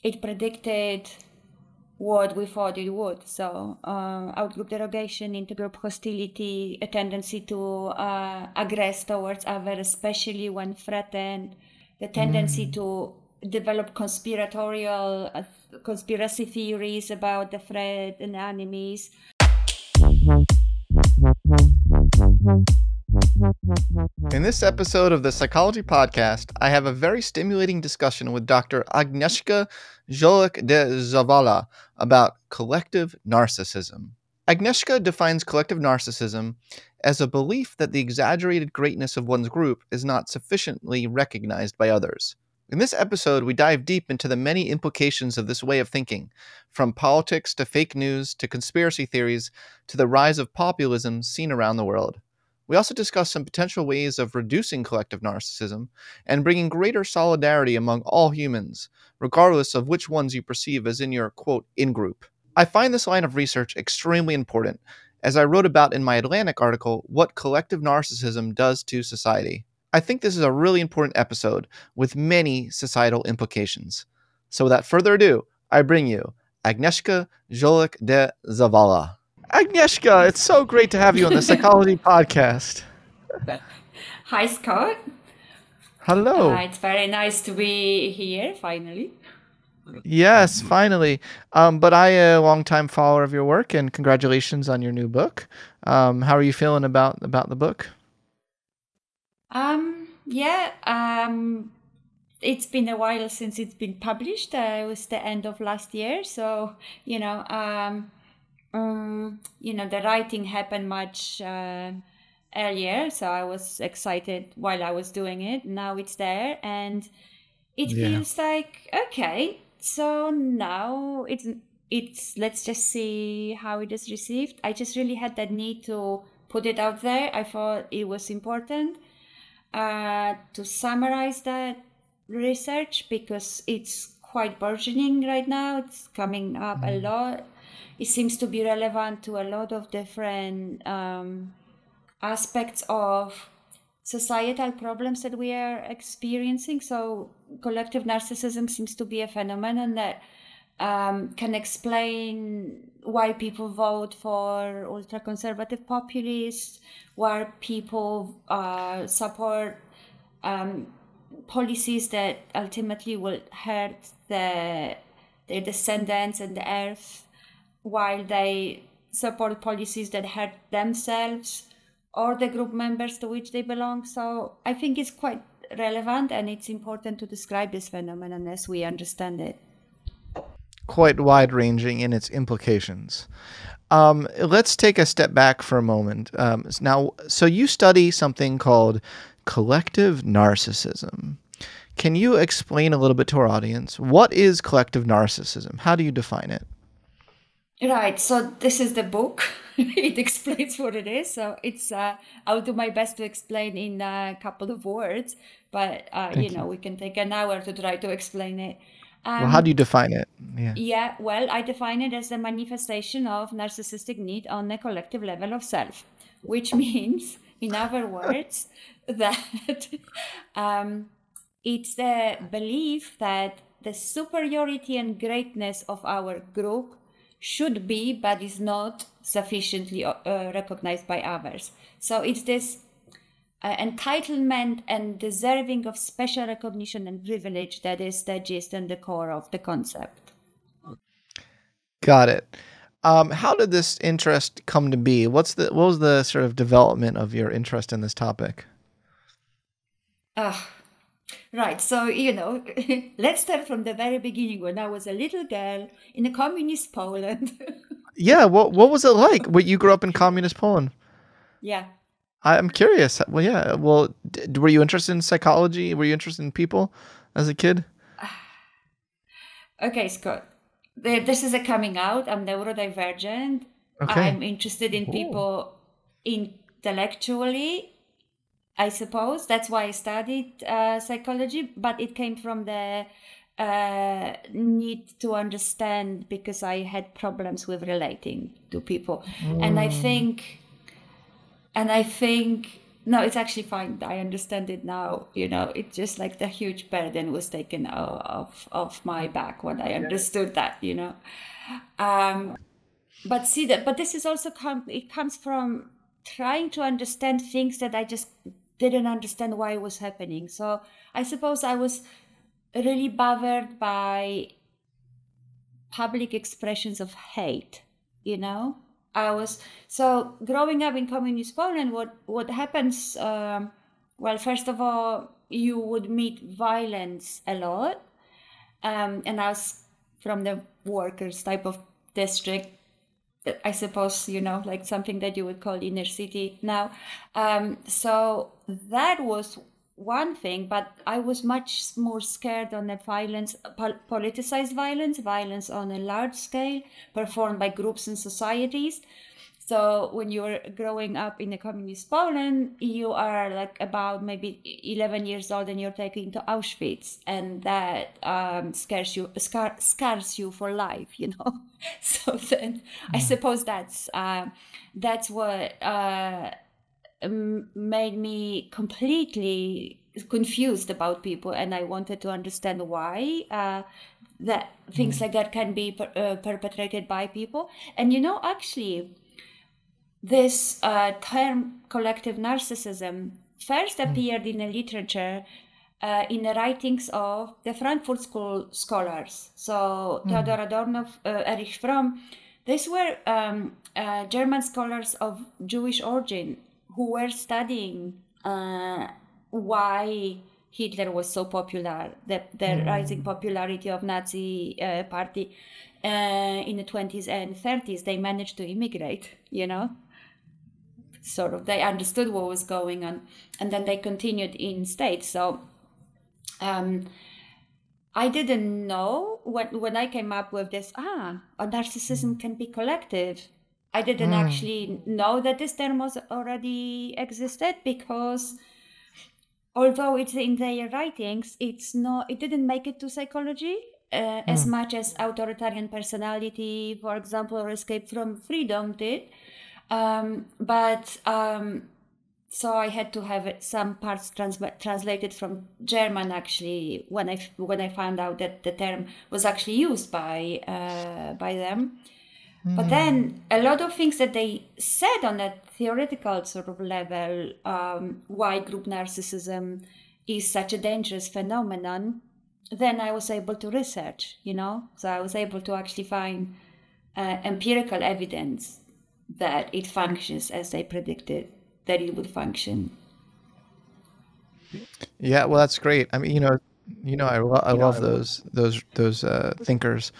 it predicted what we thought it would. So out-group derogation, intergroup hostility, a tendency to aggress towards others, especially when threatened, the tendency to develop conspiracy theories about the threat and enemies. In this episode of the Psychology Podcast, I have a very stimulating discussion with Dr. Agnieszka Golec about collective narcissism. Agnieszka defines collective narcissism as a belief that the exaggerated greatness of one's group is not sufficiently recognized by others. In this episode, we dive deep into the many implications of this way of thinking, from politics to fake news to conspiracy theories to the rise of populism seen around the world. We also discuss some potential ways of reducing collective narcissism and bringing greater solidarity among all humans, regardless of which ones you perceive as in your, quote, in-group. I find this line of research extremely important, as I wrote about in my Atlantic article, What Collective Narcissism Does to Society. I think this is a really important episode with many societal implications. So without further ado, I bring you Agnieszka Golec. Agnieszka, it's so great to have you on the Psychology Podcast. Hi, Scott. Hello. It's very nice to be here, finally. Yes, finally. But I am a longtime follower of your work, and congratulations on your new book. How are you feeling about the book? It's been a while since it's been published. It was the end of last year, so the writing happened much earlier, so I was excited while I was doing it. Now it's there, and it feels like, okay, so now it's let's just see how it is received. I just really had that need to put it out there. I thought it was important to summarize that research because it's quite burgeoning right now. It's coming up a lot. It seems to be relevant to a lot of different aspects of societal problems that we are experiencing. So collective narcissism seems to be a phenomenon that can explain why people vote for ultra-conservative populists, why people support policies that ultimately will hurt their descendants and the earth, while they support policies that hurt themselves or the group members to which they belong. So I think it's quite relevant, and it's important to describe this phenomenon as we understand it. Quite wide-ranging in its implications. Let's take a step back for a moment. So you study something called collective narcissism. Can you explain a little bit to our audience? What is collective narcissism? How do you define it? Right. So this is the book. It explains what it is. So it's I'll do my best to explain in a couple of words, but we can take an hour to try to explain it. Well, how do you define it? Well, I define it as the manifestation of narcissistic need on a collective level of self, which means, in other words, that it's the belief that the superiority and greatness of our group should be, but is not sufficiently recognized by others. So it's this entitlement and deserving of special recognition and privilege that is the gist and the core of the concept. Got it. How did this interest come to be? What was the sort of development of your interest in this topic? Right. So, let's start from the very beginning when I was a little girl in a communist Poland. Yeah. What was it like when you grew up in communist Poland? Yeah. I'm curious. Well, yeah. Well, were you interested in psychology? Were you interested in people as a kid? Okay, Scott. This is a coming out. I'm neurodivergent. Okay. I'm interested in people intellectually, I suppose. That's why I studied psychology, but it came from the need to understand because I had problems with relating to people. And I think No, it's actually fine. I understand it now. It's just like the huge burden was taken off my back when I understood that. But see that, but this is also it comes from trying to understand things that I just didn't understand why it was happening. So I suppose I was really bothered by public expressions of hate. I was so growing up in communist Poland. What happens? Well, first of all, you would meet violence a lot, and I was from the workers type of district. I suppose like something that you would call inner city now. So that was one thing, but I was much more scared on the violence, politicized violence on a large scale, performed by groups and societies. So when you're growing up in a communist Poland, you are like about maybe 11 years old and you're taken to Auschwitz, and that scars you for life, So then I suppose that's what made me completely confused about people, and I wanted to understand why that things like that can be perpetrated by people. And actually, this term collective narcissism first appeared in the literature in the writings of the Frankfurt School scholars. So Theodor Adorno, Erich Fromm, these were German scholars of Jewish origin who were studying why Hitler was so popular, the rising popularity of Nazi party in the 20s and 30s. They managed to immigrate, sort of. They understood what was going on, and then they continued in states. So I didn't know when I came up with this, narcissism can be collective. I didn't actually know that this term was already existed, because although it's in their writings, it didn't make it to psychology as much as authoritarian personality, for example, or escape from freedom did. So I had to have some parts translated from German, actually, when I found out that the term was actually used by them. But then a lot of things that they said on a theoretical sort of level, why group narcissism is such a dangerous phenomenon, then I was able to research, So I was able to actually find empirical evidence that it functions as they predicted that it would function. Yeah, well, that's great. I mean, I love those thinkers.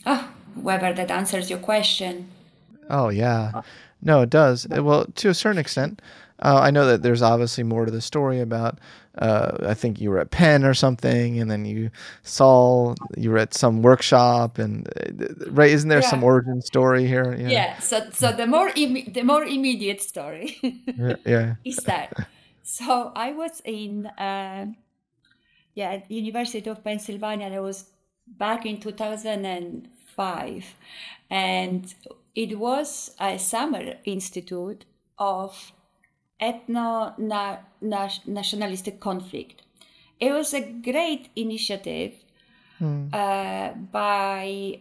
Oh, whether that answers your question. Oh yeah, no, it does. Well, to a certain extent. I know that there's obviously more to the story about. I think you were at Penn or something, and then you were at some workshop, and right? Isn't there some origin story here? Yeah. So the more immediate story is that. So I was in University of Pennsylvania. That was back in 2005, and it was a summer institute of ethno-nationalistic conflict. It was a great initiative by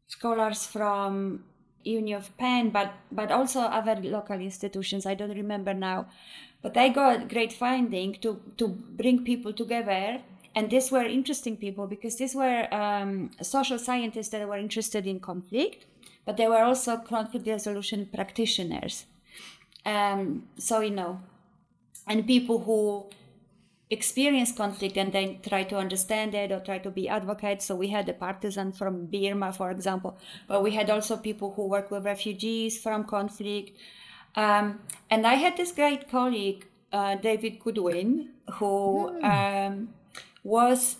scholars from Uni of Penn, but also other local institutions. I don't remember now, but they got great funding to bring people together. And these were interesting people, because these were social scientists that were interested in conflict, but they were also conflict resolution practitioners. And people who experience conflict and then try to understand it or try to be advocates. So we had a partisan from Burma, for example, but we had also people who work with refugees from conflict. And I had this great colleague, David Goodwin, who was,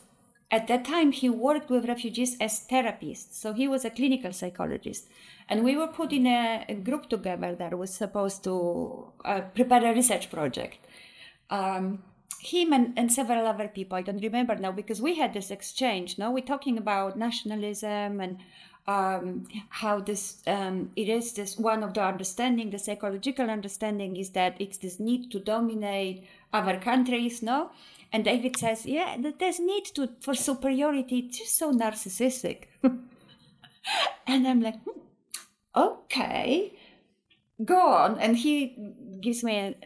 at that time, he worked with refugees as therapists. So he was a clinical psychologist. And we were put in a group together that was supposed to prepare a research project. Him and several other people, I don't remember now, because we had this exchange. Now we're talking about nationalism and how this it is this one of the understanding, the psychological understanding is that it's this need to dominate other countries, no? And David says, yeah, that there's need for superiority. It's just so narcissistic. And I'm like, okay, go on. And he gives me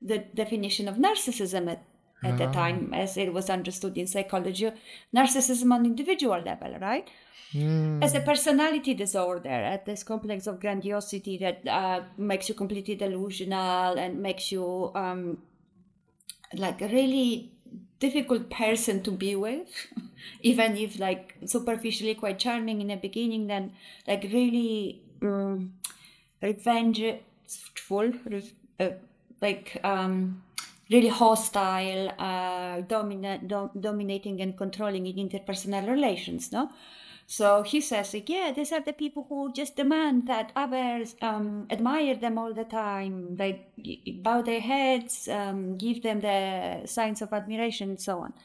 the definition of narcissism at the time, as it was understood in psychology, narcissism on individual level, right? As a personality disorder, at this complex of grandiosity that makes you completely delusional and makes you like a really difficult person to be with, even if like superficially quite charming in the beginning, then like really revengeful, really hostile, dominating and controlling in interpersonal relations, no? So he says, like, yeah, these are the people who just demand that others admire them all the time. They bow their heads, give them the signs of admiration, and so on.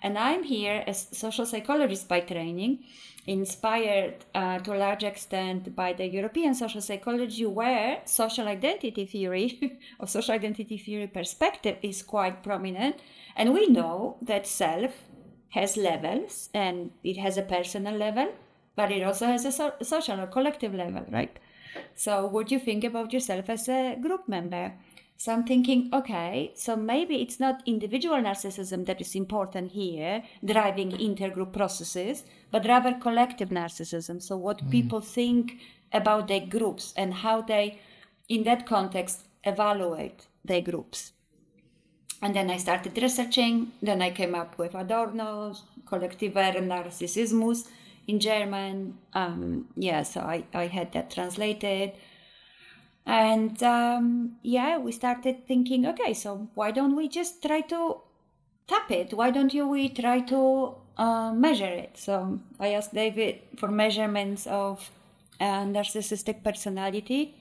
And I'm here as social psychologist by training, inspired to a large extent by the European social psychology, where social identity theory or social identity theory perspective is quite prominent. And we know that self has levels, and it has a personal level, but it also has a social or collective level, right? So what do you think about yourself as a group member? So I'm thinking, okay, so maybe it's not individual narcissism that is important here, driving intergroup processes, but rather collective narcissism. So what people think about their groups and how they, in that context, evaluate their groups. And then I started researching. Then I came up with Adorno's Kollektiver Narcissismus in German. So I had that translated. And we started thinking, okay, so why don't we just try to tap it? Why don't we try to measure it? So I asked David for measurements of narcissistic personality.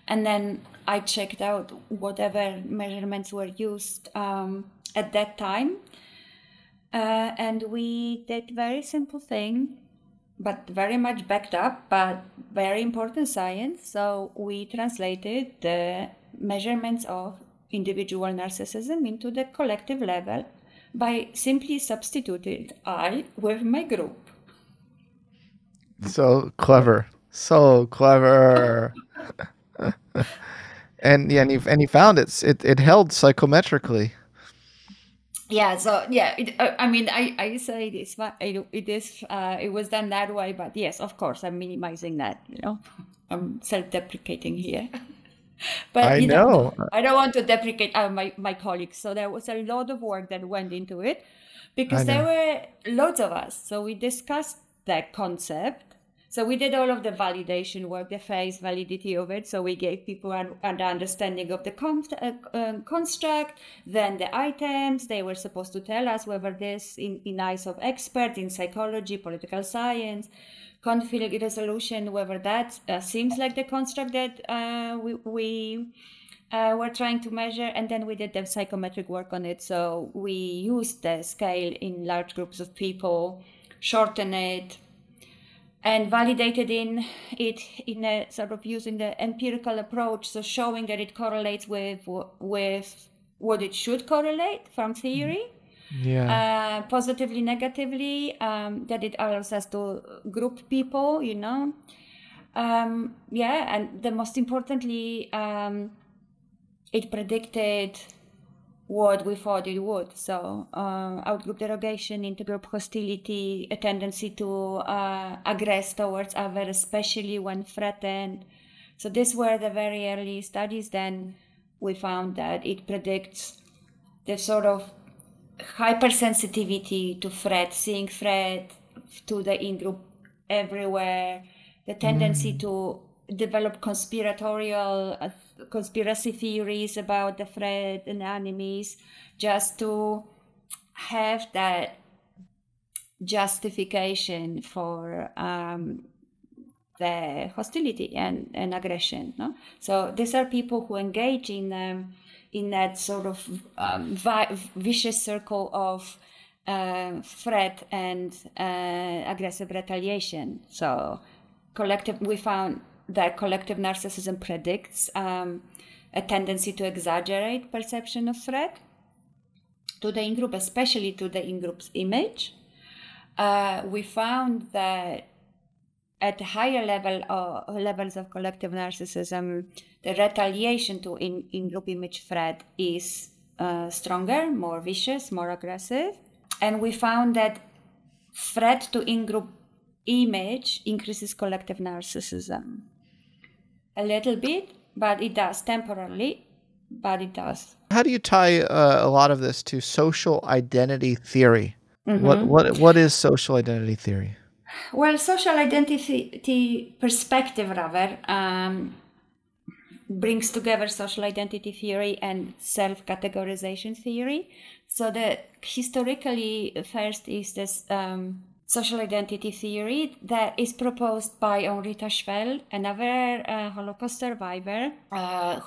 And then I checked out whatever measurements were used at that time. And we did very simple thing, but very much backed up, but very important science. So we translated the measurements of individual narcissism into the collective level by simply substituting I with my group. So clever. So clever. And you found it held psychometrically. Yeah. So yeah, I say this, but it was done that way. But yes, of course, I'm minimizing that. I'm self-deprecating here. But I know. I don't want to deprecate my colleagues. So there was a lot of work that went into it because there were lots of us. So we discussed that concept. So we did all of the validation work, the phase validity of it. So we gave people an understanding of the construct, then the items. They were supposed to tell us whether this, in eyes of experts in psychology, political science, conflict resolution, whether that seems like the construct that we were trying to measure. And then we did the psychometric work on it. So we used the scale in large groups of people, shorten it, and validated in a sort of using the empirical approach, so showing that it correlates with what it should correlate from theory, positively, negatively, that it allows us to group people, and the most importantly, it predicted what we thought it would. So outgroup derogation, intergroup hostility, a tendency to aggress towards others, especially when threatened. So these were the very early studies. Then we found that it predicts the sort of hypersensitivity to threat, seeing threat to the in-group everywhere, the tendency to develop conspiracy theories about the threat and enemies, just to have that justification for the hostility and aggression. No? So these are people who engage in that sort of vicious circle of threat and aggressive retaliation. So we found that collective narcissism predicts a tendency to exaggerate perception of threat to the in-group, especially to the in-group's image. We found that at higher levels of collective narcissism, the retaliation to in-group image threat is stronger, more vicious, more aggressive. And we found that threat to in-group image increases collective narcissism. A little bit, but it does temporarily, but it does. How do you tie a lot of this to social identity theory? What is social identity theory? Well, social identity perspective, rather, brings together social identity theory and self-categorization theory. So historically, first is this social identity theory that is proposed by Henri Tachfel, another Holocaust survivor,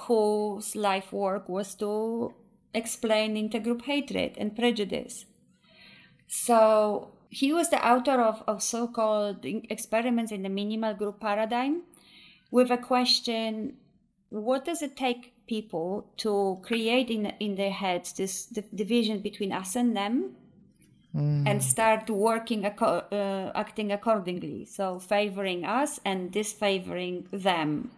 whose life work was to explain intergroup hatred and prejudice. So he was the author of so-called experiments in the minimal group paradigm, with a question: what does it take people to create in their heads this division between us and them, and start working, acting accordingly, so favoring us and disfavoring them.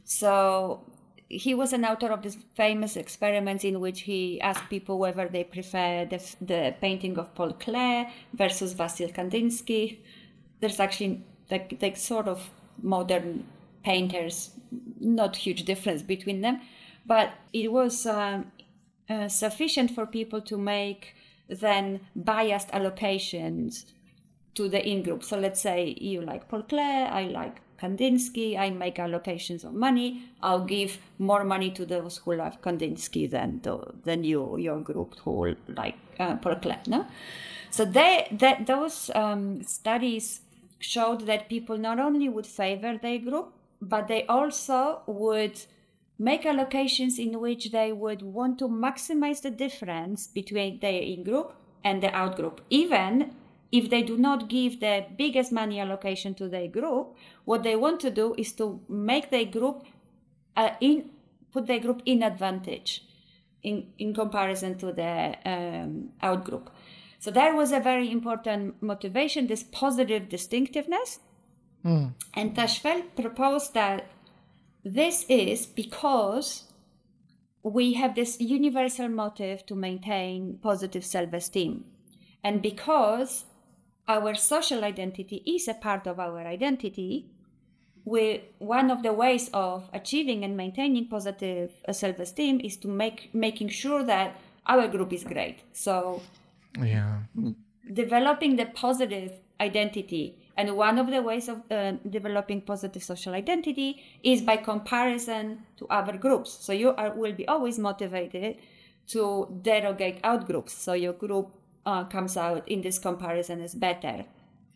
So he was an author of these famous experiments in which he asked people whether they prefer the painting of Paul Klee versus Vasyl Kandinsky. There's actually like sort of modern painters, not huge difference between them, but it was sufficient for people to make then biased allocations to the in-group. So let's say you like Paul Klee, I like Kandinsky, I make allocations of money. I'll give more money to those who like Kandinsky than your group who like Paul Klee. No? So those studies showed that people not only would favor their group, but they also would make allocations in which they would want to maximize the difference between their in-group and the out-group. Even if they do not give the biggest money allocation to their group, what they want to do is to make their group put their group in advantage in comparison to the out-group. So that was a very important motivation, this positive distinctiveness. And Tachfel proposed that this is because we have this universal motive to maintain positive self-esteem. And because our social identity is a part of our identity, one of the ways of achieving and maintaining positive self-esteem is to making sure that our group is great. So developing the positive identity. And one of the ways of developing positive social identity is by comparison to other groups. So you will be always motivated to derogate out groups. So your group comes out in this comparison as better.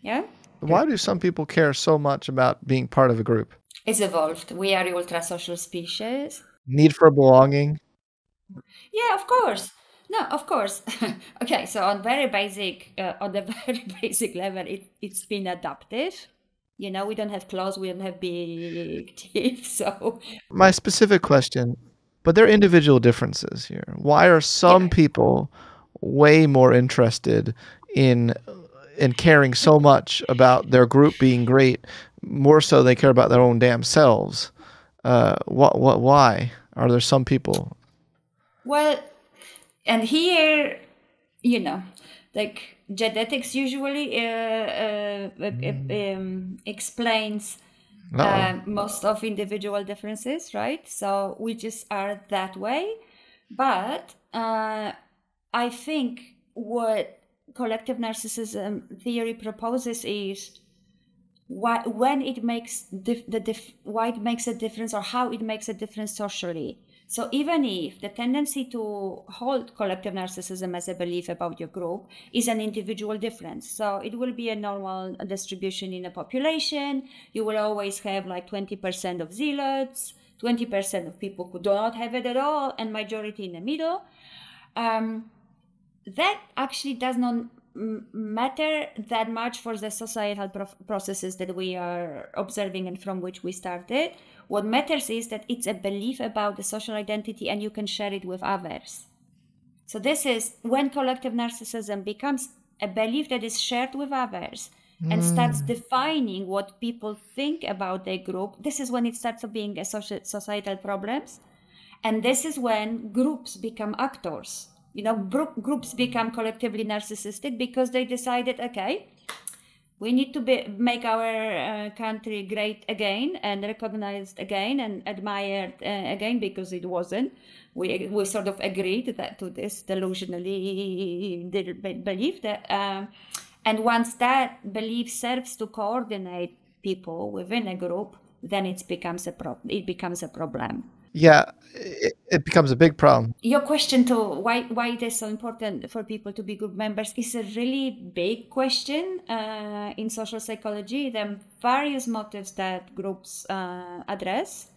Yeah. Why do some people care so much about being part of a group? It's evolved. We are the ultra-social species. Need for belonging? Yeah, of course. No, of course. Okay, so on the very basic level, it's been adaptive. You know, we don't have claws, we don't have big teeth. So my specific question, but there are individual differences here. Why are some people way more interested in caring so much about their group being great, more so they care about their own damn selves? Why are there some people? Well, and here, you know, like genetics usually explains most of individual differences, right? So we just are that way. But I think what collective narcissism theory proposes is why it makes a difference, or how it makes a difference socially. So even if the tendency to hold collective narcissism as a belief about your group is an individual difference, so it will be a normal distribution in a population. You will always have like 20% of zealots, 20% of people who do not have it at all, and majority in the middle. That actually does not matter that much for the societal processes that we are observing and from which we started. What matters is that it's a belief about the social identity and you can share it with others. So this is when collective narcissism becomes a belief that is shared with others and starts defining what people think about their group. This is when it starts being a societal problems. And this is when groups become actors. Groups become collectively narcissistic because they decided, okay, we need to make our country great again and recognized again and admired again, because it wasn't. We sort of agreed to this delusionally belief that, and once that belief serves to coordinate people within a group, then it becomes a problem. Yeah, it becomes a big problem. Your question to why it is so important for people to be group members is a really big question in social psychology. There are various motives that groups address,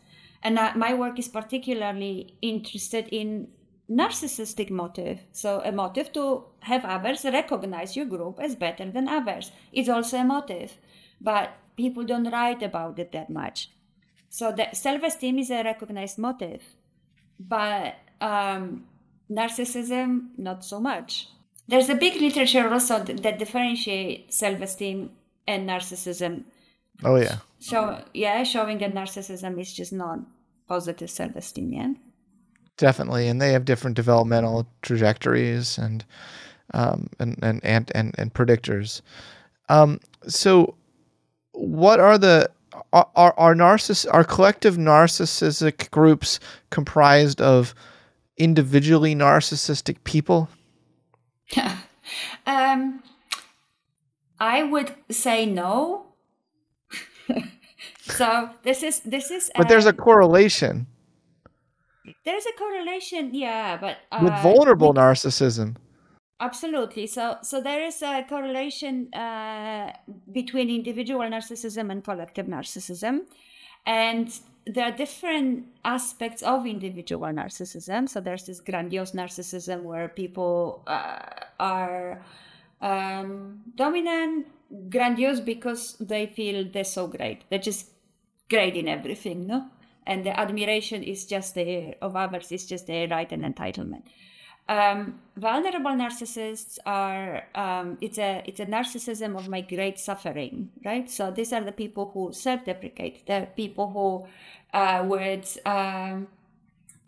and my work is particularly interested in narcissistic motive. So a motive to have others recognize your group as better than others. It's also a motive, but people don't write about it that much. So the self-esteem is a recognized motive, but narcissism, not so much. There's a big literature also that differentiates self-esteem and narcissism. Oh, yeah. So, showing that narcissism is just not positive self-esteem, yeah? Definitely, and they have different developmental trajectories and predictors. So what are the are collective narcissistic groups comprised of individually narcissistic people? I would say no. So this is. But there's a correlation. There's a correlation, yeah, but with vulnerable narcissism. Absolutely. So there is a correlation between individual narcissism and collective narcissism, and there are different aspects of individual narcissism. So there's this grandiose narcissism where people are dominant, grandiose because they feel they're so great. They're just great in everything, no? And the admiration is just there of others, is just their right and entitlement. Vulnerable narcissists are it's a narcissism of my great suffering, right? So these are the people who self-deprecate. They're people who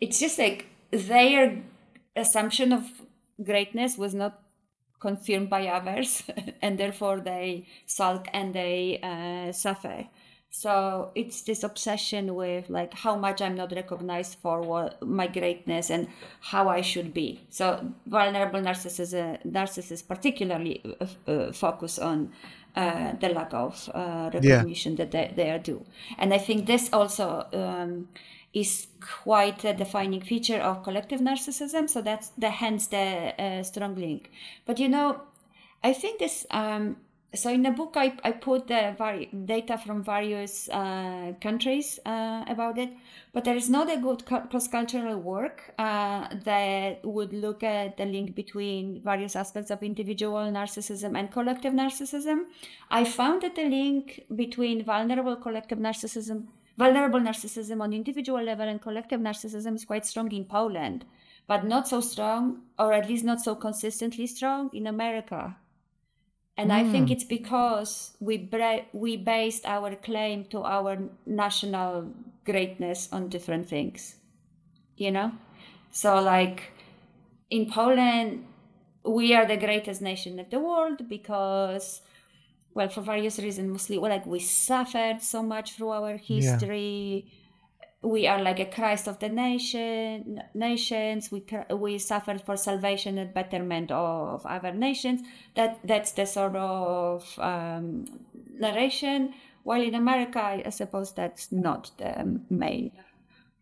it's just like their assumption of greatness was not confirmed by others, and therefore they sulk and they suffer. So it's this obsession with like how much I'm not recognized for my greatness and how I should be. So vulnerable narcissists particularly focus on the lack of recognition that they are due. And I think this also is quite a defining feature of collective narcissism. So that's hence the strong link. But I think this. So in the book, I put the data from various countries about it, but there is not a good cross-cultural work that would look at the link between various aspects of individual narcissism and collective narcissism. I found that the link between vulnerable narcissism on individual level and collective narcissism is quite strong in Poland, but not so strong, or at least not so consistently strong, in America. And I think it's because we based our claim to our national greatness on different things, So like in Poland, we are the greatest nation of the world because, well, for various reasons, mostly we suffered so much through our history. Yeah. We are like a Christ of the nations. We suffered for salvation and betterment of other nations. That's the sort of narration. While in America, I suppose that's not the main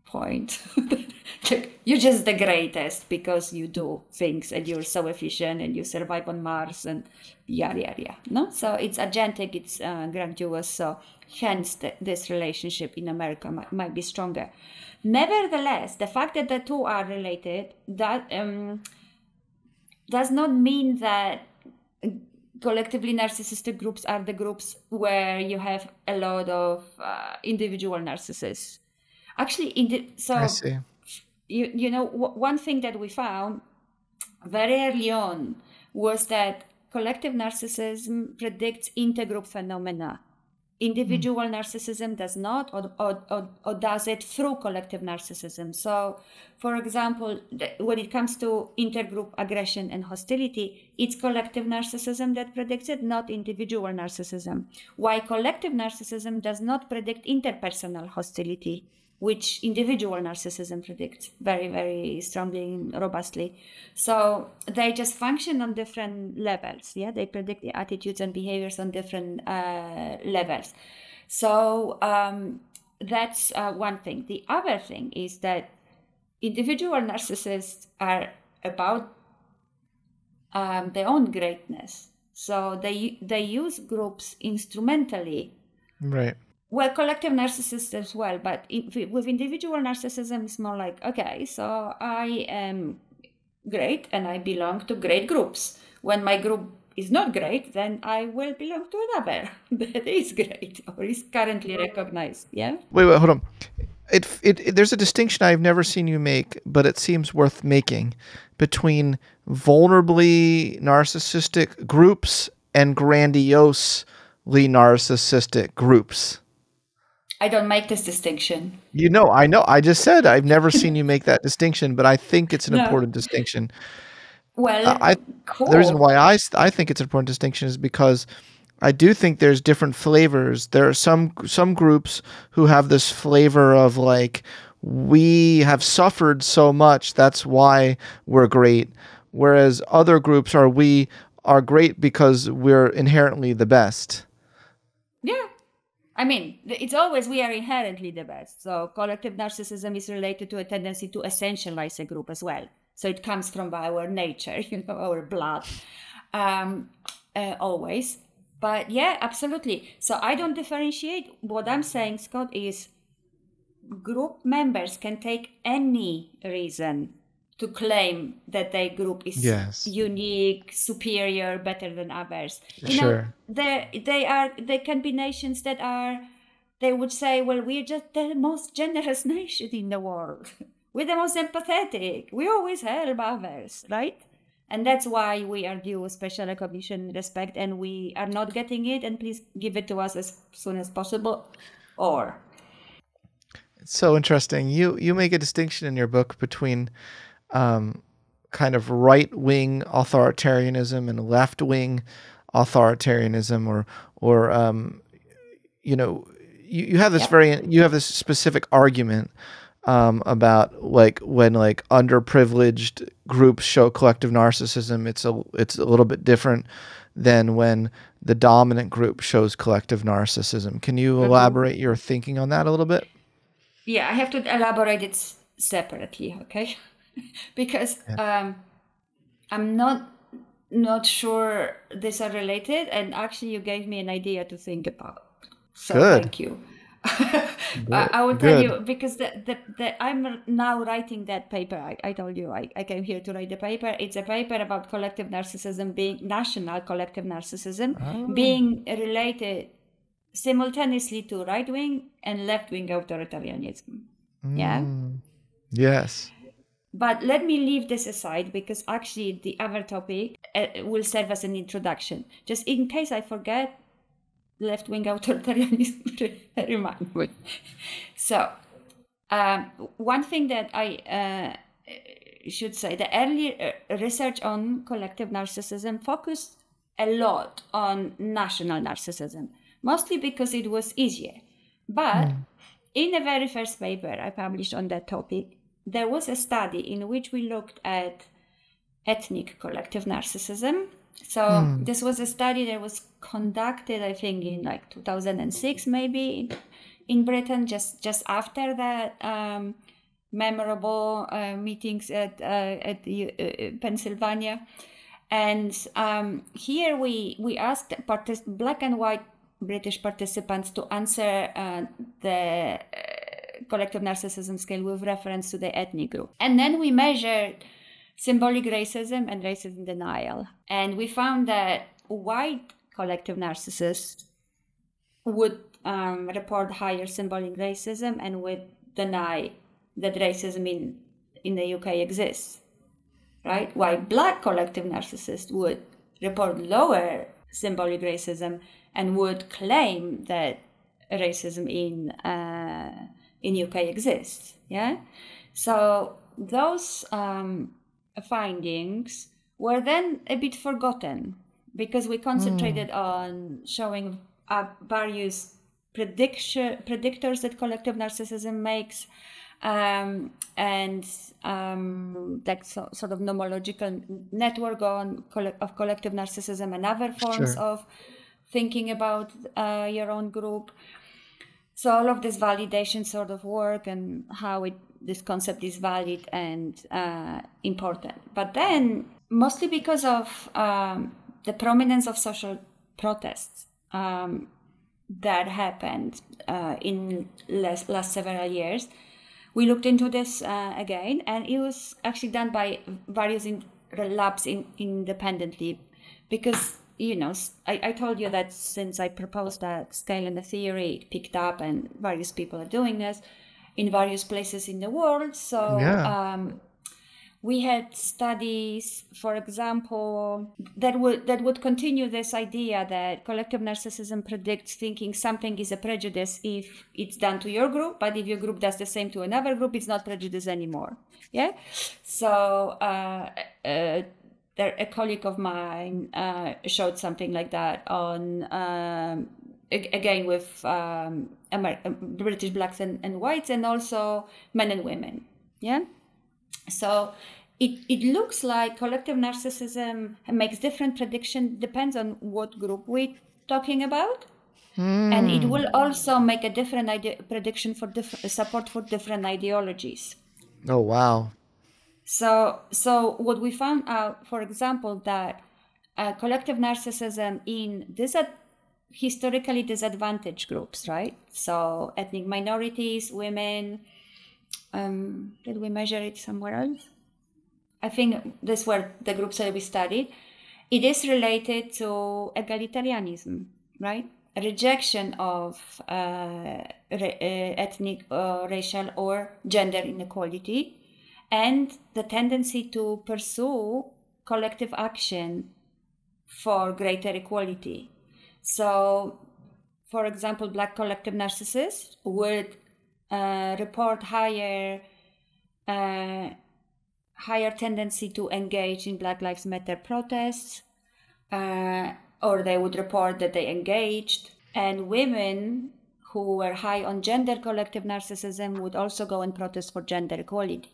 point. You're just the greatest because you do things and you're so efficient and you survive on Mars and yeah. No, so it's agentic, it's grandiose. So hence this relationship in America might be stronger. Nevertheless, the fact that the two are related, that does not mean that collectively narcissistic groups are the groups where you have a lot of individual narcissists. Actually, I see. One thing that we found very early on was that collective narcissism predicts intergroup phenomena. Individual narcissism does not, or does it through collective narcissism. So, for example, when it comes to intergroup aggression and hostility, it's collective narcissism that predicts it, not individual narcissism. Why collective narcissism does not predict interpersonal hostility, which individual narcissism predicts very, very strongly and robustly. So they just function on different levels. Yeah, they predict the attitudes and behaviors on different levels. So that's one thing. The other thing is that individual narcissists are about their own greatness. So they use groups instrumentally. Right. Well, collective narcissists as well, but with individual narcissism, it's more like, okay, so I am great and I belong to great groups. When my group is not great, then I will belong to another that is great or is currently recognized. Yeah. Wait, hold on. There's a distinction I've never seen you make, but it seems worth making between vulnerably narcissistic groups and grandiosely narcissistic groups. I don't make this distinction. I know. I just said I've never seen you make that distinction, but I think it's an important distinction. Well, cool. The reason why I think it's an important distinction is because I do think there's different flavors. There are some groups who have this flavor of like, we have suffered so much, that's why we're great. Whereas other groups we are great because we're inherently the best. Yeah. I mean, it's always we are inherently the best. So collective narcissism is related to a tendency to essentialize a group as well. So it comes from our nature, our blood, always. But yeah, absolutely. So I don't differentiate. What I'm saying, Scott, is group members can take any reason to claim that their group is unique, superior, better than others. Sure. There can be nations that they would say, well, we're just the most generous nation in the world. We're the most empathetic. We always help others, right? And that's why we are due special recognition and respect, and we are not getting it, and please give it to us as soon as possible. Or it's so interesting. You make a distinction in your book between kind of right-wing authoritarianism and left-wing authoritarianism, you have this you have this specific argument about like when like underprivileged groups show collective narcissism, it's a little bit different than when the dominant group shows collective narcissism. Can you elaborate your thinking on that a little bit? Yeah, I have to elaborate it separately, okay? Because I'm not sure these are related, and actually you gave me an idea to think about. So Good. Thank you. I will tell you, because I'm now writing that paper. I told you I came here to write the paper. It's a paper about collective narcissism, being national collective narcissism, being related simultaneously to right-wing and left-wing authoritarianism. Yeah? Yes. But let me leave this aside, because actually the other topic will serve as an introduction. Just in case I forget, left-wing authoritarianism, remind me. So, one thing that I should say, the early research on collective narcissism focused a lot on national narcissism, mostly because it was easier. But in the very first paper I published on that topic, there was a study in which we looked at ethnic collective narcissism. So this was a study that was conducted, I think, in like 2006, maybe in Britain, just after that memorable meetings at Pennsylvania. And here we asked black and white British participants to answer the collective narcissism scale with reference to the ethnic group. And then we measured symbolic racism and racism denial. And we found that white collective narcissists would report higher symbolic racism and would deny that racism in the UK exists, right? While black collective narcissists would report lower symbolic racism and would claim that racism in UK exists. Yeah, so those findings were then a bit forgotten because we concentrated on showing various predictors that collective narcissism makes, and that sort of nomological network of collective narcissism and other forms of thinking about your own group. So all of this validation sort of work and how this concept is valid and important. But then, mostly because of the prominence of social protests that happened in last several years, we looked into this again, and it was actually done by various labs independently, because I told you that since I proposed that scale and the theory, it picked up, and various people are doing this in various places in the world. So we had studies, for example, that would continue this idea that collective narcissism predicts thinking something is a prejudice if it's done to your group, but if your group does the same to another group, it's not prejudice anymore. Yeah. So a colleague of mine showed something like that on again with British blacks and whites, and also men and women. Yeah. So it looks like collective narcissism makes different prediction, depends on what group we're talking about. And it will also make a different prediction for support for different ideologies. Oh, wow. So what we found out, for example, that collective narcissism in historically disadvantaged groups, right? So ethnic minorities, women. Did we measure it somewhere else? I think these were the groups that we studied. It is related to egalitarianism, right? A rejection of ethnic, racial, or gender inequality, and the tendency to pursue collective action for greater equality. So, for example, black collective narcissists would report higher tendency to engage in Black Lives Matter protests, or they would report that they engaged. And women who were high on gender collective narcissism would also go and protest for gender equality.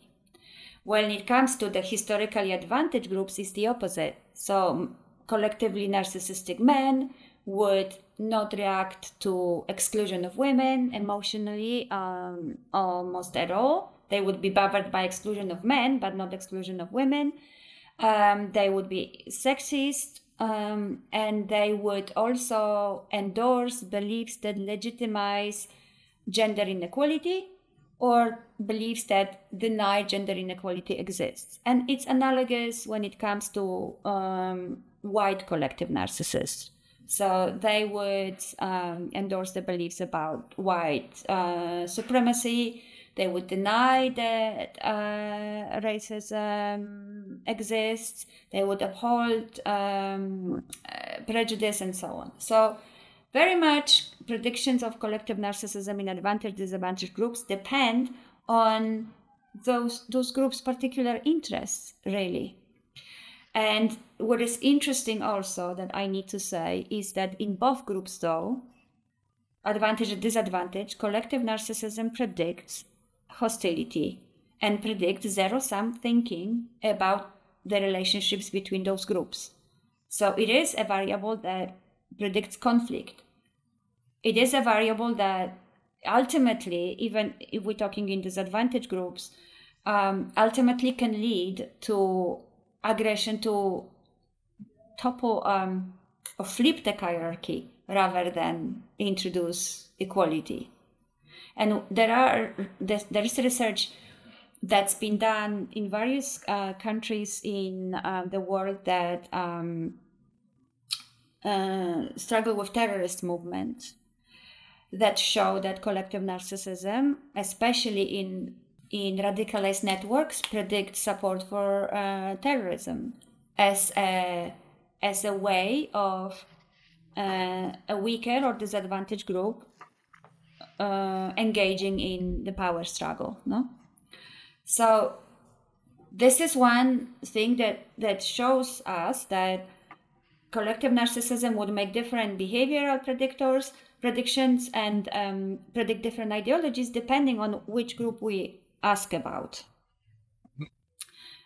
When it comes to the historically advantaged groups, it's the opposite. So collectively narcissistic men would not react to exclusion of women emotionally almost at all. They would be bothered by exclusion of men, but not exclusion of women. They would be sexist, and they would also endorse beliefs that legitimize gender inequality, or beliefs that deny gender inequality exists. And it's analogous when it comes to white collective narcissists. So they would endorse the beliefs about white supremacy. They would deny that racism exists. They would uphold prejudice and so on. So very much predictions of collective narcissism in advantaged, disadvantaged groups depend on those groups' particular interests, really. And what is interesting also that I need to say is that in both groups, though, advantage and disadvantage, collective narcissism predicts hostility and predicts zero-sum thinking about the relationships between those groups. So it is a variable that predicts conflict. It is a variable that ultimately, even if we're talking in disadvantaged groups, ultimately can lead to aggression to topple or flip the hierarchy rather than introduce equality. And there is research that's been done in various countries in the world that struggle with terrorist movements, that show that collective narcissism, especially in radicalized networks, predicts support for terrorism as a way of a weaker or disadvantaged group engaging in the power struggle. No, so this is one thing that shows us that collective narcissism would make different behavioral predictions and predict different ideologies depending on which group we ask about.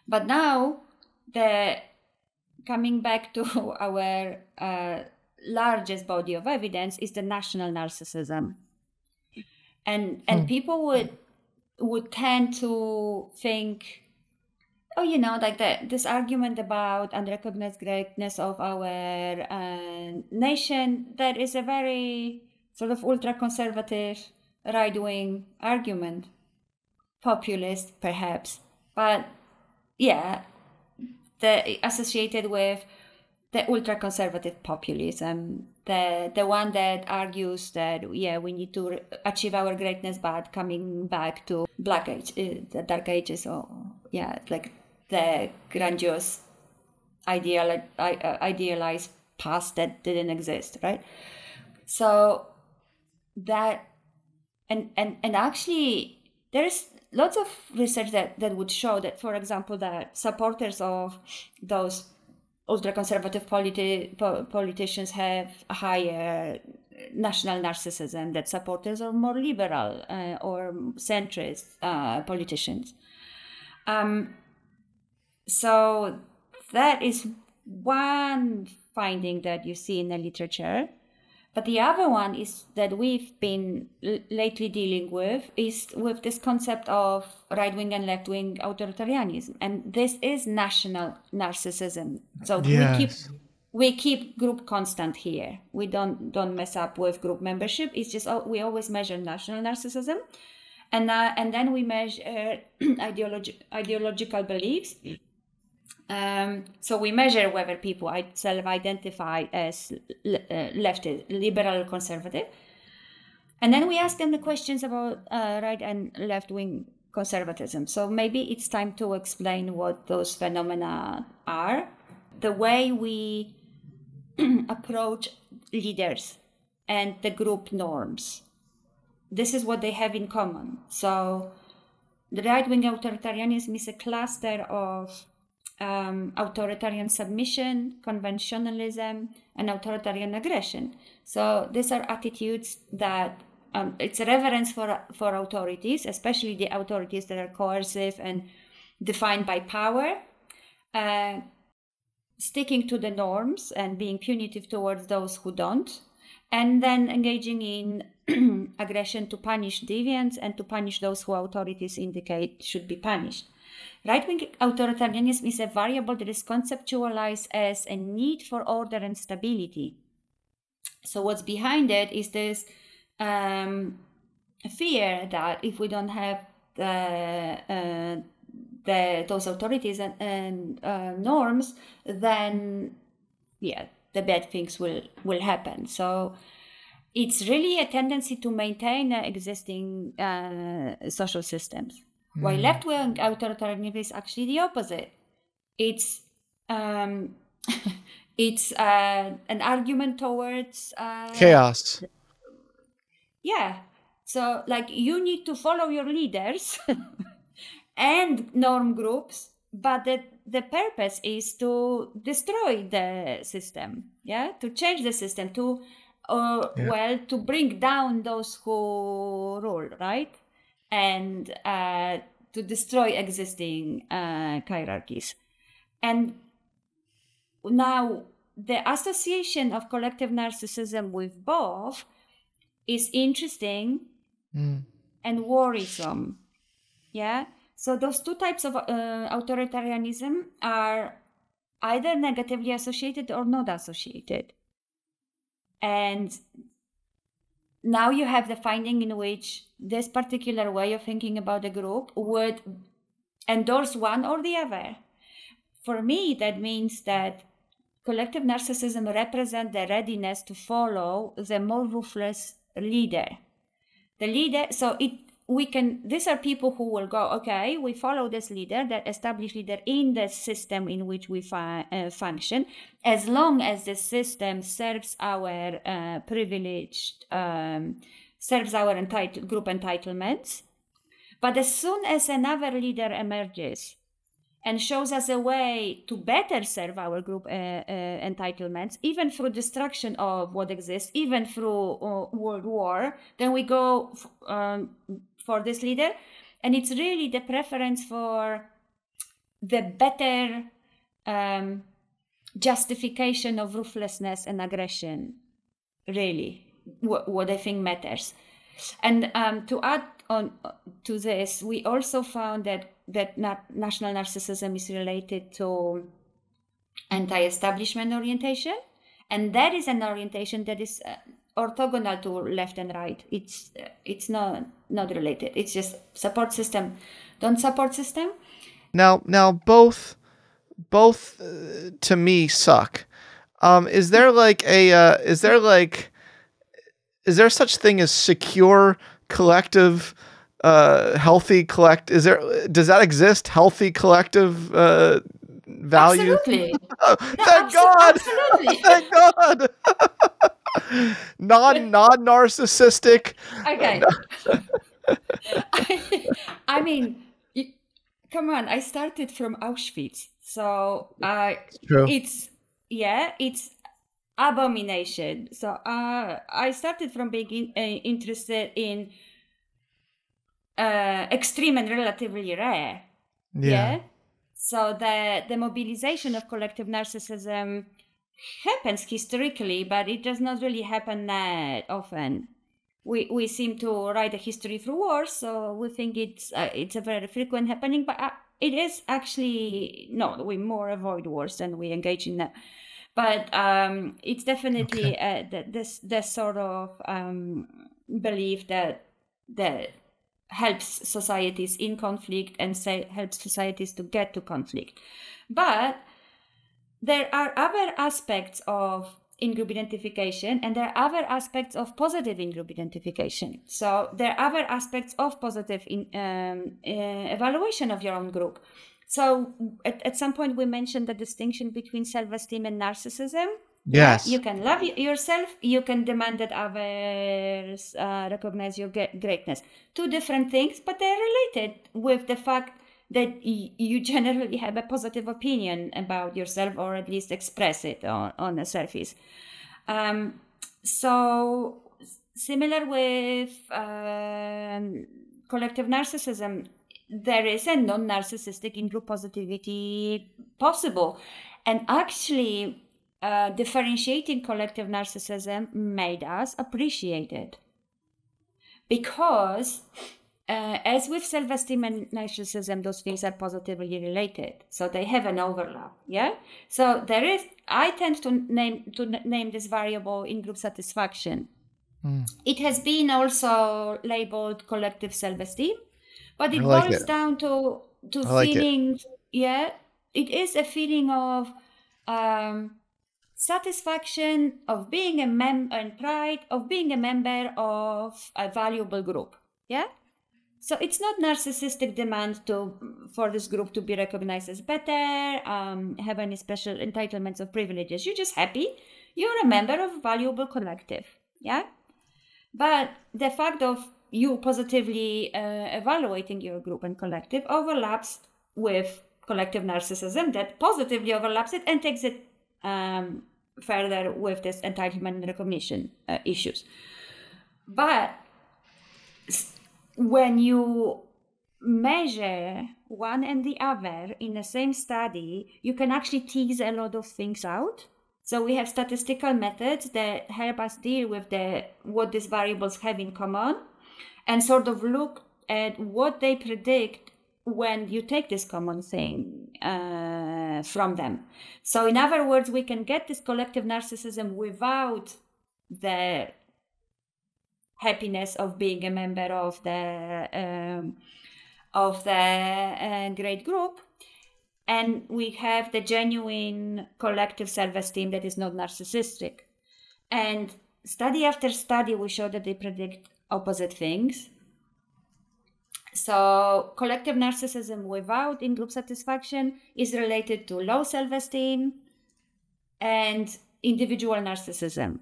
But now, coming back to our largest body of evidence is the national narcissism, and people would tend to think, oh, like this argument about unrecognized greatness of our nation, that is a very sort of ultra-conservative, right-wing argument, populist perhaps, but associated with the ultra-conservative populism, the one that argues that we need to achieve our greatness, but coming back to the Dark Ages, or like the grandiose idealized past that didn't exist, right? So that and actually there's lots of research that would show that, for example, that supporters of those ultra-conservative politicians have a higher national narcissism than supporters of more liberal or centrist politicians. So that is one finding that you see in the literature. But the other one is that we've been lately dealing with is with this concept of right-wing and left-wing authoritarianism, and this is national narcissism. So we keep group constant here. We don't mess up with group membership. It's just we always measure national narcissism, and then we measure ideological beliefs. So we measure whether people self-identify as leftist, liberal, or conservative. And then we ask them the questions about right and left-wing conservatism. So maybe it's time to explain what those phenomena are. The way we approach leaders and the group norms. This is what they have in common. So the right-wing authoritarianism is a cluster of authoritarian submission, conventionalism, and authoritarian aggression. So these are attitudes that it's a reverence for authorities, especially the authorities that are coercive and defined by power, sticking to the norms and being punitive towards those who don't, and then engaging in aggression to punish deviants and to punish those who authorities indicate should be punished. Right-wing authoritarianism is a variable that is conceptualized as a need for order and stability. So what's behind it is this fear that if we don't have those authorities and norms, then the bad things will happen. So it's really a tendency to maintain existing social systems. While left-wing authoritarianism is actually the opposite. It's it's an argument towards chaos. Yeah. So like you need to follow your leaders and norm groups, but the purpose is to destroy the system, to change the system, to bring down those who rule, right? And to destroy existing hierarchies. And now the association of collective narcissism with both is interesting and worrisome. So those two types of authoritarianism are either negatively associated or not associated. And now you have the finding in which this particular way of thinking about the group would endorse one or the other. For me, that means that collective narcissism represents the readiness to follow the more ruthless leader. The leader, so these are people who will go, okay, we follow this leader, that established leader in the system in which we function, as long as the system serves our privileged, serves our group entitlements. But as soon as another leader emerges and shows us a way to better serve our group entitlements, even through destruction of what exists, even through world war, then we go for this leader. And it's really the preference for the better justification of ruthlessness and aggression, really, what I think matters. And to add on to this, we also found that national narcissism is related to anti-establishment orientation, and that is an orientation that is orthogonal to left and right. It's not related. It's just support system, don't support system. Now both to me suck. Is there such thing as secure collective, healthy does that exist? Healthy collective value? Absolutely. Thank God. Absolutely. Thank God. Non-narcissistic. Okay. I mean, come on, I started from Auschwitz. So it's abomination. So I started from being interested in extreme and relatively rare. Yeah. So the mobilization of collective narcissism happens historically, but it does not really happen that often. We seem to write a history through wars, so we think it's a very frequent happening, but it is actually no. We more avoid wars than we engage in them. But it's definitely this sort of belief that helps societies in conflict and helps societies to get to conflict. But there are other aspects of in-group identification, and there are other aspects of positive in-group identification. So there are other aspects of positive evaluation of your own group. So at some point we mentioned the distinction between self-esteem and narcissism. Yes. Yeah? You can love yourself, you can demand that others recognize your greatness. Two different things, but they're related with the fact that you generally have a positive opinion about yourself, or at least express it on the surface. So similar with collective narcissism, there is a non-narcissistic in-group positivity possible. And actually, differentiating collective narcissism made us appreciate it. Because as with self-esteem and narcissism, those things are positively related. So they have an overlap, yeah? So I tend to name this variable in-group satisfaction. It has been also labeled collective self-esteem, but it boils down to feelings. Yeah, it is a feeling of satisfaction of being a member and pride of being a member of a valuable group. Yeah. So it's not narcissistic demand for this group to be recognized as better, have any special entitlements or privileges. You're just happy you're a member of a valuable collective. Yeah. But the fact of you positively evaluating your group and collective overlaps with collective narcissism that positively overlaps it and takes it further with this entitlement and recognition issues. But when you measure one and the other in the same study, you can actually tease a lot of things out. So we have statistical methods that help us deal with what these variables have in common and sort of look at what they predict when you take this common thing from them. So in other words, we can get this collective narcissism without the happiness of being a member of the of the great group. And we have the genuine collective self-esteem that is not narcissistic. And study after study, we show that they predict opposite things. So collective narcissism without in-group satisfaction is related to low self-esteem and individual narcissism.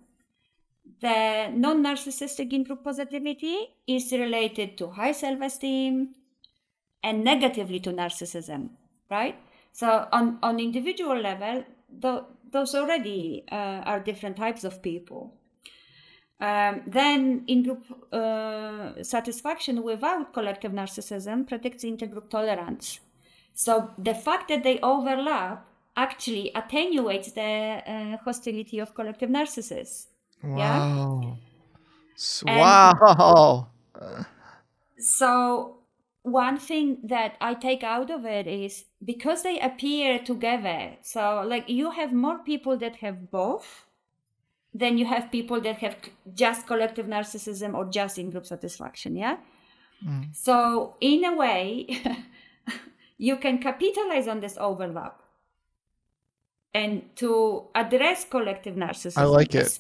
The non-narcissistic in-group positivity is related to high self-esteem and negatively to narcissism, right? So on individual level, those already are different types of people. Then in-group satisfaction without collective narcissism predicts intergroup tolerance. So the fact that they overlap actually attenuates the hostility of collective narcissists. Wow. Yeah? Wow. So one thing that I take out of it is because they appear together. So like you have more people that have both than you have people that have just collective narcissism or just in-group satisfaction, yeah? Mm. So in a way, you can capitalize on this overlap and to address collective narcissism. I like it.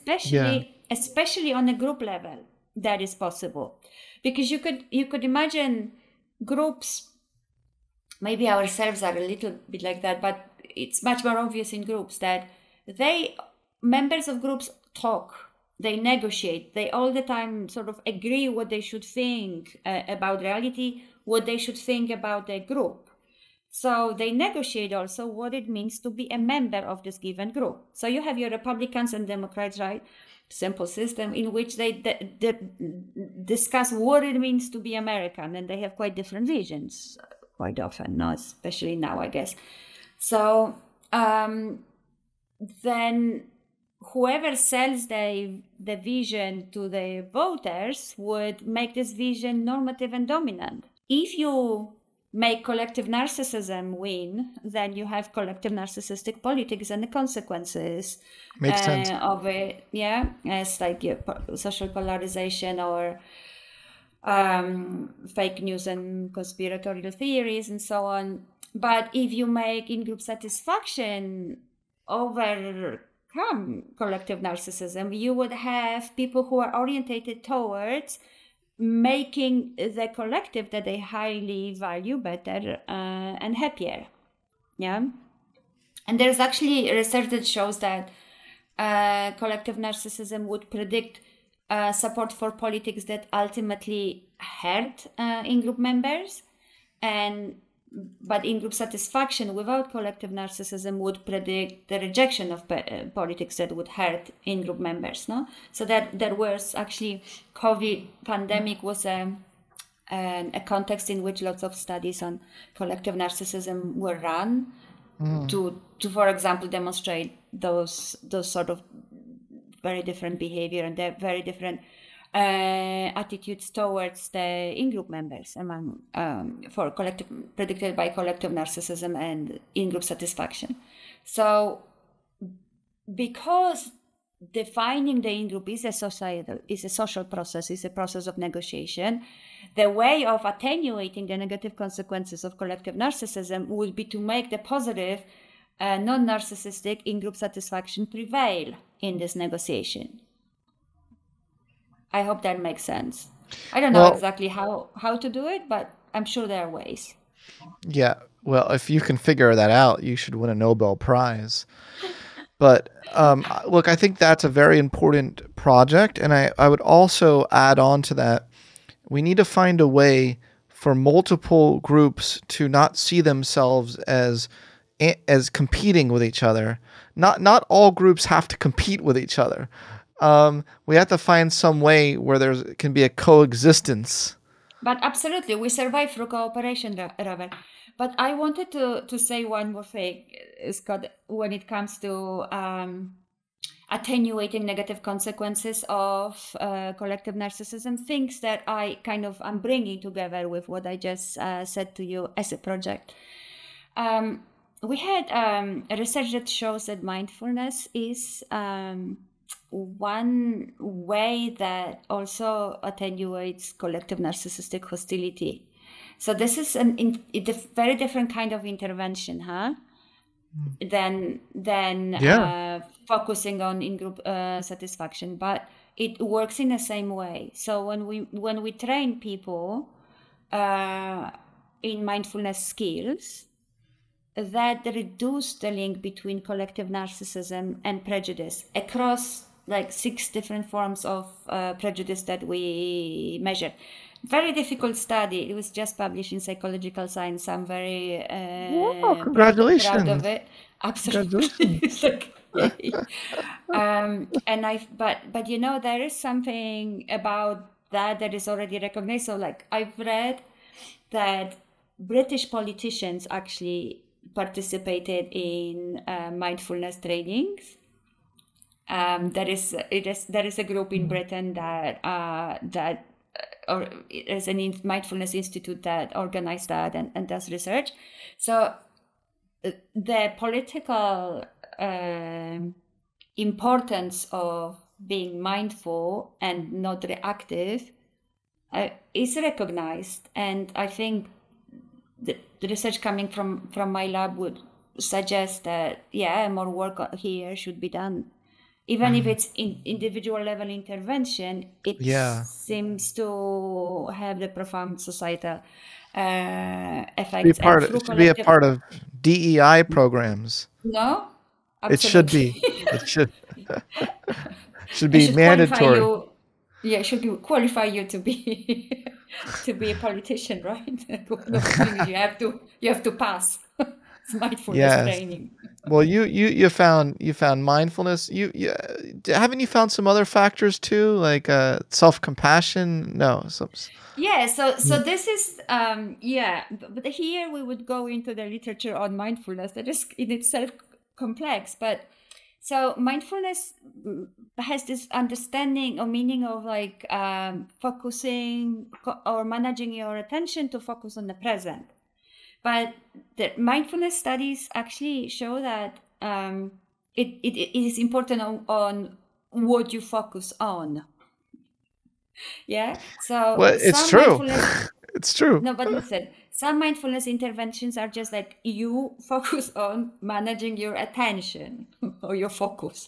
Especially on a group level, that is possible. Because you could imagine groups, maybe ourselves are a little bit like that, but it's much more obvious in groups that members of groups talk, they negotiate, they all the time sort of agree what they should think about reality, what they should think about their group. So they negotiate also what it means to be a member of this given group. So you have your Republicans and Democrats, right? Simple system in which they discuss what it means to be American, and they have quite different visions quite often, no? Especially now, I guess. So then whoever sells the vision to the voters would make this vision normative and dominant. If you make collective narcissism win, then you have collective narcissistic politics and the consequences Makes sense. of it, yeah, as like social polarization or fake news and conspiratorial theories and so on. But if you make in-group satisfaction overcome collective narcissism, you would have people who are orientated towards making the collective that they highly value better and happier. Yeah. And there's actually research that shows that collective narcissism would predict support for politics that ultimately hurt in-group members, but in-group satisfaction without collective narcissism would predict the rejection of politics that would hurt in-group members. No, so that there was actually COVID pandemic was a context in which lots of studies on collective narcissism were run to, for example, demonstrate those sort of very different behavior and the very different attitudes towards the in-group members among for collective predicted by collective narcissism and in-group satisfaction. So because defining the in-group is a social process, is a process of negotiation, the way of attenuating the negative consequences of collective narcissism would be to make the positive non-narcissistic in-group satisfaction prevail in this negotiation. I hope that makes sense. I don't know exactly how to do it, but I'm sure there are ways. Yeah, well, if you can figure that out, you should win a Nobel Prize. But look, I think that's a very important project, and I would also add on to that, we need to find a way for multiple groups to not see themselves as competing with each other. Not all groups have to compete with each other. We have to find some way where there can be a coexistence. But absolutely, we survive through cooperation, Robert. But I wanted to say one more thing, Scott, when it comes to attenuating negative consequences of collective narcissism, things that I'm bringing together with what I just said to you as a project. We had research that shows that mindfulness is one way that also attenuates collective narcissistic hostility. So this is a very different kind of intervention, than focusing on in-group satisfaction, but it works in the same way. So when we train people in mindfulness skills, that reduce the link between collective narcissism and prejudice across like 6 different forms of prejudice that we measured. Very difficult study. It was just published in Psychological Science. I'm very congratulations. proud of it. Absolutely. But you know, there is something about that is already recognized. So like I've read that British politicians actually participated in mindfulness trainings. There is a group in Britain that or there's a mindfulness institute that organized that and does research. So the political importance of being mindful and not reactive is recognized, and I think the research coming from my lab would suggest that more work here should be done. Even if it's individual level intervention, it seems to have the profound societal effects. It should be a part of DEI programs. No, absolutely. It should be. It should be mandatory. It should qualify you to be a politician, right? you have to pass mindfulness training. Well, you found mindfulness. Haven't you found some other factors too, like self-compassion? No. So this is but here we would go into the literature on mindfulness that is in itself complex, but so mindfulness has this understanding or meaning of like focusing or managing your attention to focus on the present. But the mindfulness studies actually show that it is important on what you focus on. Yeah. So it's true. It's true. No, but listen, some mindfulness interventions are just like you focus on managing your attention or your focus,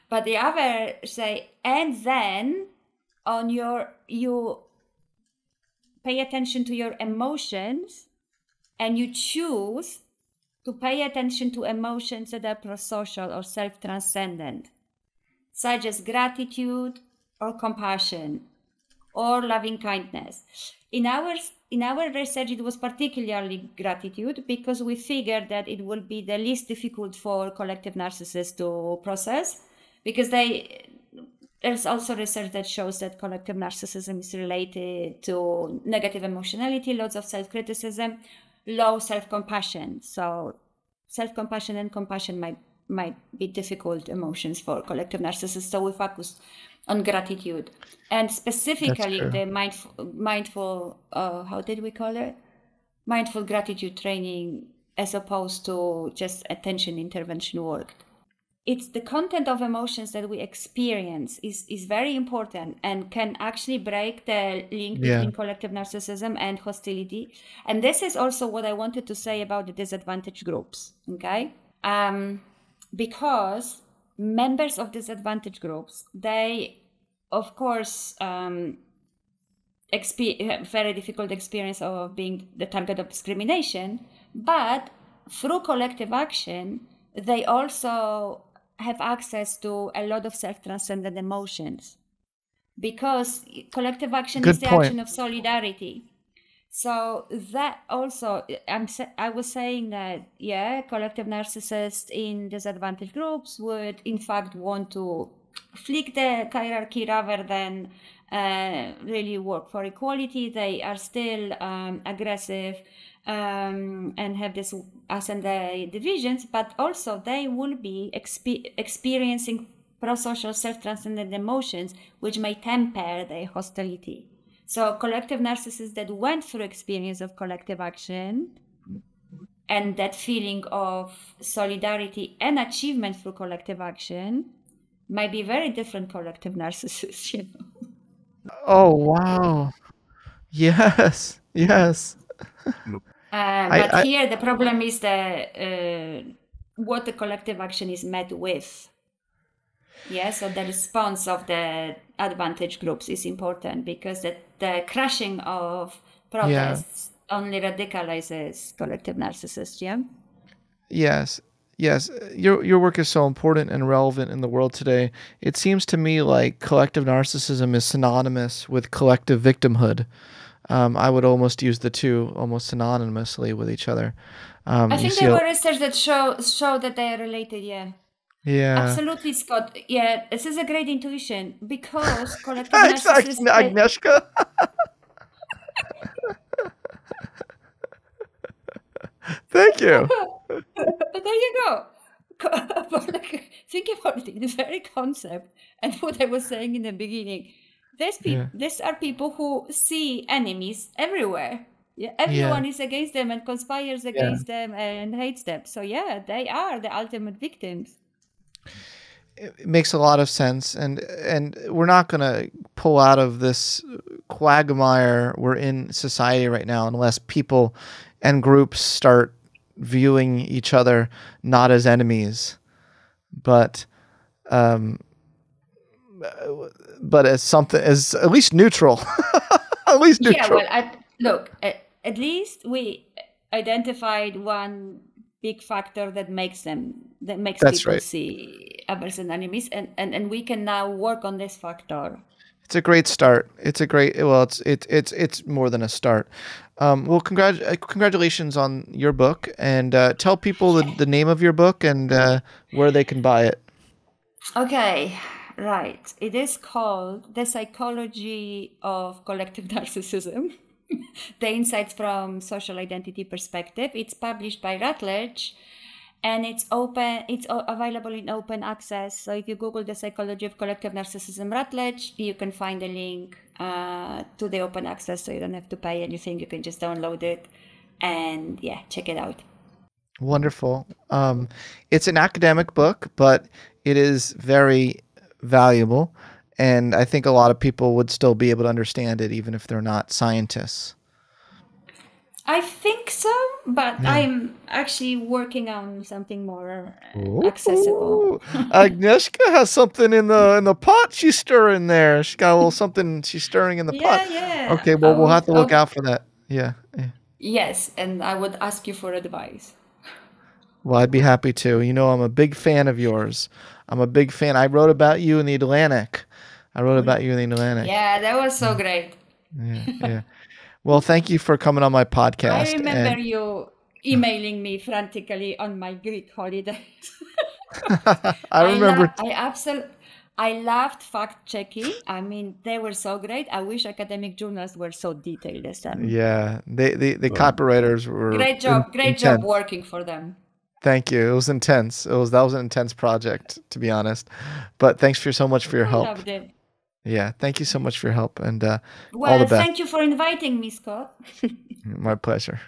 But the other say, and then you pay attention to your emotions, and you choose to pay attention to emotions that are prosocial or self-transcendent, such as gratitude or compassion or loving kindness. In our research, it was particularly gratitude because we figured that it will be the least difficult for collective narcissists to process, because there's also research that shows that collective narcissism is related to negative emotionality, lots of self-criticism, low self-compassion. So self-compassion and compassion might be difficult emotions for collective narcissists. So we focused on gratitude, and specifically the mindful how did we call it? Mindful gratitude training, as opposed to just attention intervention work. It's the content of emotions that we experience is very important and can actually break the link between collective narcissism and hostility. And this is also what I wanted to say about the disadvantaged groups, okay? Because members of disadvantaged groups, they, of course, have very difficult experience of being the target of discrimination, but through collective action, they also have access to a lot of self-transcendent emotions, because collective action is the action of solidarity. So that also, I was saying that, collective narcissists in disadvantaged groups would in fact want to flick the hierarchy rather than really work for equality. They are still aggressive and have this us and they divisions, but also they will be experiencing prosocial self-transcendent emotions, which may temper their hostility. So collective narcissists that went through experience of collective action and that feeling of solidarity and achievement through collective action might be very different collective narcissists, Oh, wow. Yes. Yes. But here the problem is what the collective action is met with. Yeah, so the response of the advantage groups is important, because the crushing of protests only radicalizes collective narcissists. Yeah. Yes. Yes, your work is so important and relevant in the world today. It seems to me like collective narcissism is synonymous with collective victimhood. I would almost use the two almost synonymously with each other. I think there were research that show that they are related. Yeah. Yeah. Absolutely, Scott. Yeah, this is a great intuition, because collective narcissists. Agnieszka. Thank you. But there you go. But like, think about it in the very concept and what I was saying in the beginning. These are people who see enemies everywhere. Yeah, everyone is against them and conspires against them and hates them. So yeah, they are the ultimate victims. It makes a lot of sense, and we're not going to pull out of this quagmire we're in society right now unless people and groups start viewing each other not as enemies, but as something, as at least neutral. At least neutral. Yeah, well, at least we identified one big factor that makes people see others as enemies, and we can now work on this factor. It's a great start. It's more than a start. Well, congratulations on your book, and tell people the name of your book and where they can buy it. Okay, right. It is called The Psychology of Collective Narcissism. The Insights from Social Identity Perspective. It's published by Routledge, and it's open. It's available in open access. So if you Google The Psychology of Collective Narcissism Routledge, you can find a link to the open access, so you don't have to pay anything. You can just download it and check it out. Wonderful. It's an academic book, but it is very valuable. And I think a lot of people would still be able to understand it, even if they're not scientists. I think so, but I'm actually working on something more accessible. Agnieszka has something in the pot she's stirring there. She's got a little something she's stirring in the pot. Yeah. Okay, well, we'll have to look out for that. Yeah. Yes, and I would ask you for advice. Well, I'd be happy to. You know, I'm a big fan of yours. I'm a big fan. I wrote about you in the Atlantic. Yeah, that was so great. Yeah. Well, thank you for coming on my podcast. I remember you emailing me frantically on my Greek holidays. I remember. I loved fact checking. I mean, they were so great. I wish academic journals were so detailed as them. Yeah, the copywriters were great job working for them. Thank you. It was intense. That was an intense project, to be honest. But thanks so much for your help. I loved it. Yeah, thank you so much for your help, and all the best. Thank you for inviting me, Scott. My pleasure.